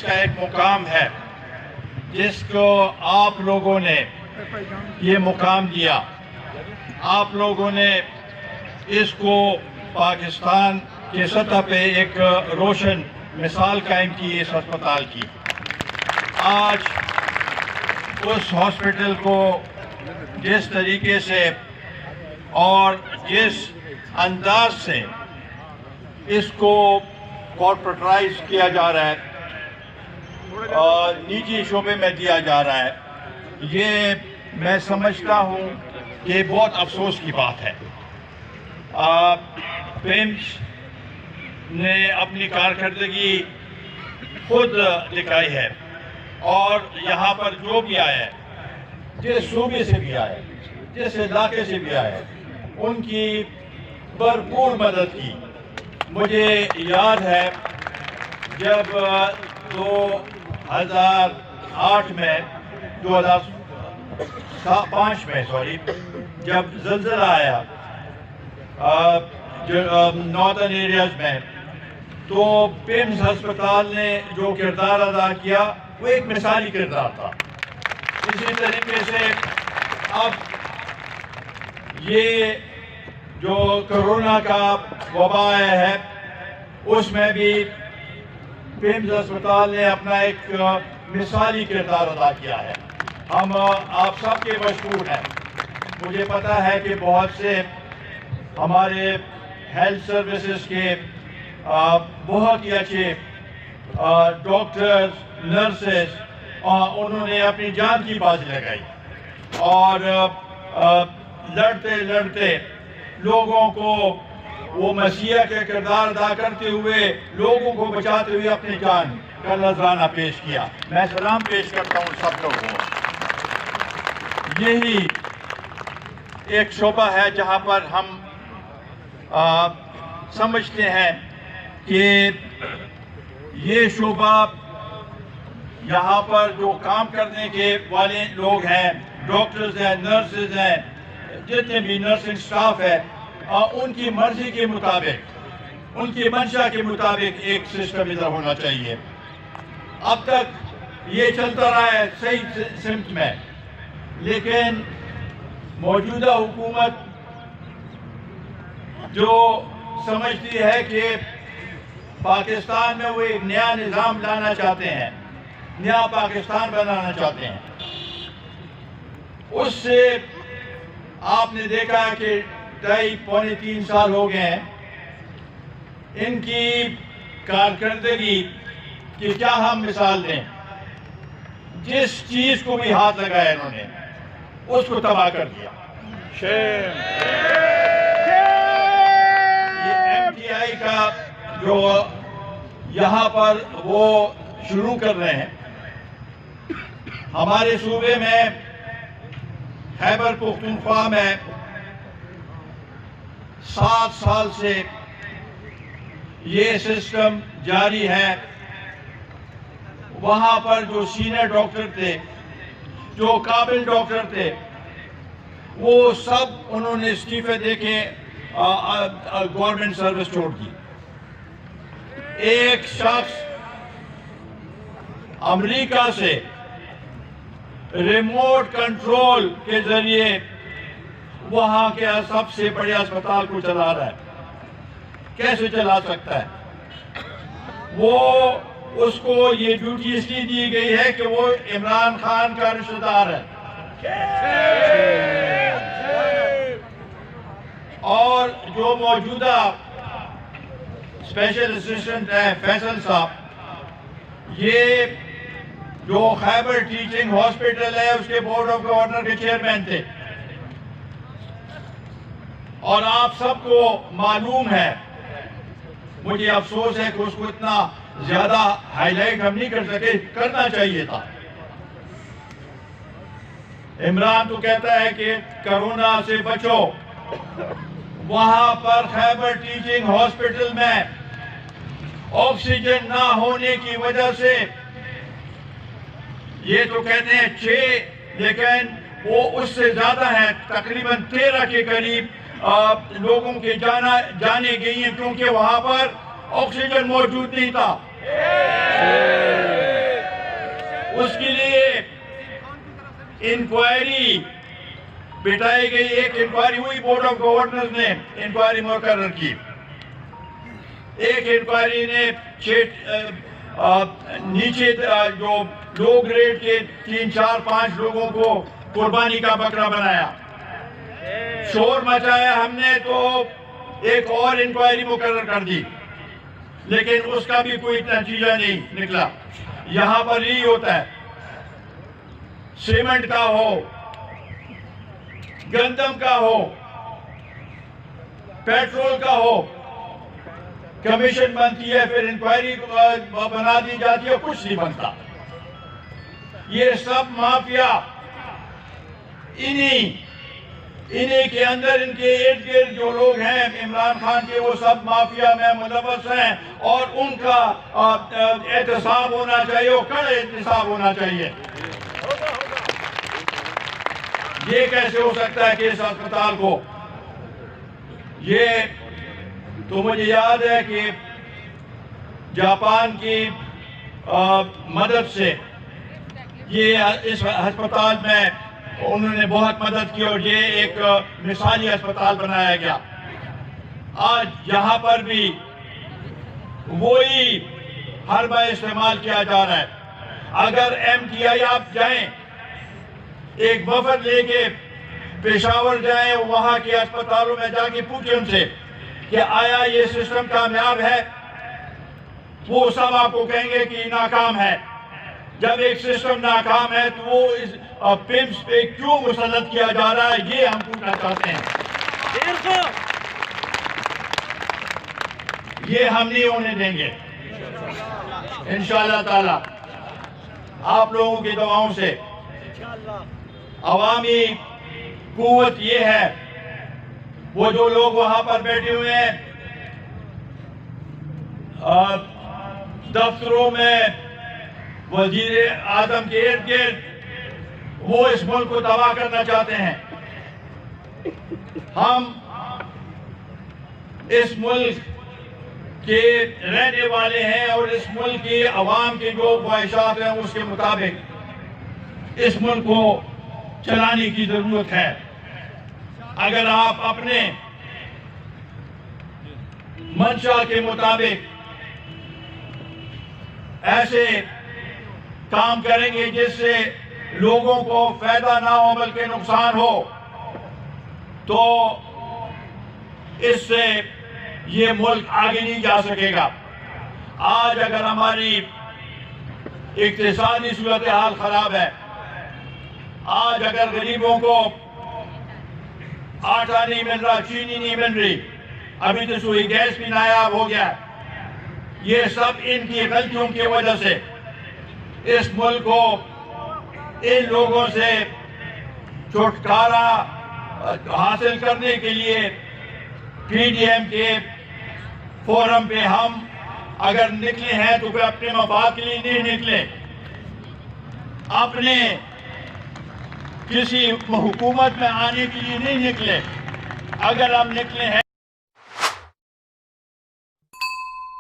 کا ایک مقام ہے جس کو آپ لوگوں نے یہ مقام دیا. آپ لوگوں نے اس کو پاکستان کے سطح پہ ایک روشن مثال قائم کی اس ہسپتال کی. آج اس ہاسپٹل کو جس طریقے سے اور جس انداز سے اس کو کارپوریٹائز کیا جا رہا ہے، نجی شعبے میں دیا جا رہا ہے، یہ میں سمجھتا ہوں کہ بہت افسوس کی بات ہے. پیمز نے اپنی کارکردگی خود دکھائی ہے اور یہاں پر جو بھی آیا ہے، جس صوبے سے بھی آیا ہے، جس علاقے سے بھی آیا ہے، ان کی بھرپور مدد کی. مجھے یاد ہے جب 2008 میں 2005 میں جب زلزلہ آیا ناردرن ایریاز میں، تو پیمز ہسپتال نے جو کردار ادا کیا وہ ایک مثالی کردار تھا. اسی طریقے سے اب یہ جو کرونا کا وبا ہے اس میں بھی پیمز ہسپتال نے اپنا ایک مثالی کردار ادا کیا ہے. ہم آپ سب کے مشکور ہیں. مجھے پتہ ہے کہ بہت سے ہمارے ہیلتھ سروسز کے بہت ہی اچھے ڈاکٹرز، نرسز، انہوں نے اپنی جان کی بازی لگائی اور لڑتے لڑتے لوگوں کو وہ مسیح کے کردار ادا کرتے ہوئے، لوگوں کو بچاتے ہوئے اپنی جان کا نذرانہ پیش کیا. میں سلام پیش کرتا ہوں سب لوگوں کو. یہی ایک شعبہ ہے جہاں پر ہم سمجھتے ہیں کہ یہ شعبہ، یہاں پر جو کام کرنے کے والے لوگ ہیں، ڈاکٹرز ہیں، نرسز ہیں، جتنے بھی نرسنگ سٹاف ہے، ان کی مرضی کے مطابق، ان کی منشا کے مطابق ایک سسٹم ادھر ہونا چاہیے. اب تک یہ چلتا رہا ہے صحیح سمت میں، لیکن موجودہ حکومت جو سمجھتی ہے کہ پاکستان میں وہ ایک نیا نظام لانا چاہتے ہیں، نیا پاکستان بنانا چاہتے ہیں، اس سے آپ نے دیکھا کہ 2.5-3 سال ہو گئے ہیں. ان کی کارکردگی کی کیا ہم مثال دیں؟ جس چیز کو بھی ہاتھ لگایا انہوں نے اس کو تباہ کر دیا. یہ MTI کا جو یہاں پر وہ شروع کر رہے ہیں، ہمارے صوبے میں خیبر پختونخوا میں 7 سال سے یہ سسٹم جاری ہے. وہاں پر جو سینئر ڈاکٹر تھے، جو قابل ڈاکٹر تھے، وہ سب انہوں نے استعفے دے کے گورنمنٹ سروس چھوڑ دی. ایک شخص امریکہ سے ریموٹ کنٹرول کے ذریعے وہاں کے سب سے بڑے اسپتال کو چلا رہا ہے. کیسے چلا سکتا ہے؟ وہ اس کو یہ ڈیوٹی اس لیے دی گئی ہے کہ وہ عمران خان کا رشتہ دار ہے. اور جو موجودہ اسپیشل اسسٹنٹ ہیں فیصل صاحب، یہ جو خیبر ٹیچنگ ہاسپٹل ہے اس کے بورڈ آف گورنر کے چیئرمین تھے. اور آپ سب کو معلوم ہے، مجھے افسوس ہے کہ اس کو اتنا زیادہ ہائی لائٹ ہم نہیں کر سکے، کرنا چاہیے تھا. عمران تو کہتا ہے کہ کرونا سے بچو. وہاں پر خیبر ٹیچنگ ہاسپٹل میں آکسیجن نہ ہونے کی وجہ سے، یہ تو کہتے ہیں 6، لیکن وہ اس سے زیادہ ہیں، تقریباً 13 کے قریب لوگوں کے جانے گئی ہیں، کیونکہ وہاں پر آکسیجن موجود نہیں تھا. اس کے لیے انکوائری بٹھائی گئی، ایک انکوائری ہوئی، بورڈ آف گورنرز نے انکوائری مقرر کی، ایک انکوائری نے نیچے جو لو گریڈ کے 3 4 5 لوگوں کو قربانی کا بکرا بنایا، شور مچایا ہم نے، تو ایک اور انکوائری مقرر کر دی، لیکن اس کا بھی کوئی نتیجہ نہیں نکلا۔ یہاں پر یہی ہوتا ہے، سیمنٹ کا ہو، گندم کا ہو، پیٹرول کا ہو، کمیشن بنتی ہے، پھر انکوائری بنا دی جاتی ہے، کچھ نہیں بنتا۔ یہ سب مافیا انہی کے اندر، ان کے ارد گرد جو لوگ ہیں عمران خان کے، وہ سب مافیا میں ملوث ہیں، اور ان کا احتساب ہونا چاہیے، اور کڑے احتساب ہونا چاہیے۔ یہ کیسے ہو سکتا ہے کہ اس اسپتال کو، یہ تو مجھے یاد ہے کہ جاپان کی مدد سے یہ اس ہسپتال میں انہوں نے بہت مدد کی، اور یہ ایک مثالی ہسپتال بنایا گیا۔ آج یہاں پر بھی وہی حربہ استعمال کیا جا رہا ہے۔ اگر MTI آپ جائیں، ایک وفد لے کے پشاور جائیں، وہاں کے اسپتالوں میں جا کے پوچھیں ان سے کہ آیا یہ سسٹم کامیاب ہے، وہ سب آپ کو کہیں گے کہ ناکام ہے۔ جب ایک سسٹم ناکام ہے تو وہ اس پمپس پہ کیوں مسلط کیا جا رہا ہے، یہ ہم پوچھنا چاہتے ہیں۔ یہ ہم نہیں ہونے دیں گے انشاءاللہ تعالی۔ آپ لوگوں کی دعاؤں سے عوامی قوت یہ ہے، وہ جو لوگ وہاں پر بیٹھے ہوئے ہیں دفتروں میں، وزیر اعظم کے ارد گرد، وہ اس ملک کو تباہ کرنا چاہتے ہیں۔ ہم اس ملک کے رہنے والے ہیں، اور اس ملک کی عوام کی جو خواہشات ہیں اس کے مطابق اس ملک کو چلانے کی ضرورت ہے۔ اگر آپ اپنے منشا کے مطابق ایسے کام کریں گے جس سے لوگوں کو فائدہ نہ ہو بلکہ نقصان ہو، تو اس سے یہ ملک آگے نہیں جا سکے گا۔ آج اگر ہماری اقتصادی صورتحال خراب ہے، آج اگر غریبوں کو آٹا نہیں مل رہا، چینی نہیں مل رہی، ابھی تو سوئی گیس بھی نایاب ہو گیا، یہ سب ان کی غلطیوں کی وجہ سے اس ملک کو ان لوگوں سے چھٹکارا حاصل کرنے کے لیے PDM کے فورم پہ ہم اگر نکلے ہیں تو پھر اپنے مفاد کے لیے نہیں نکلے، اپنے کسی حکومت میں آنے کے لیے نہیں نکلے۔ اگر ہم نکلے ہیں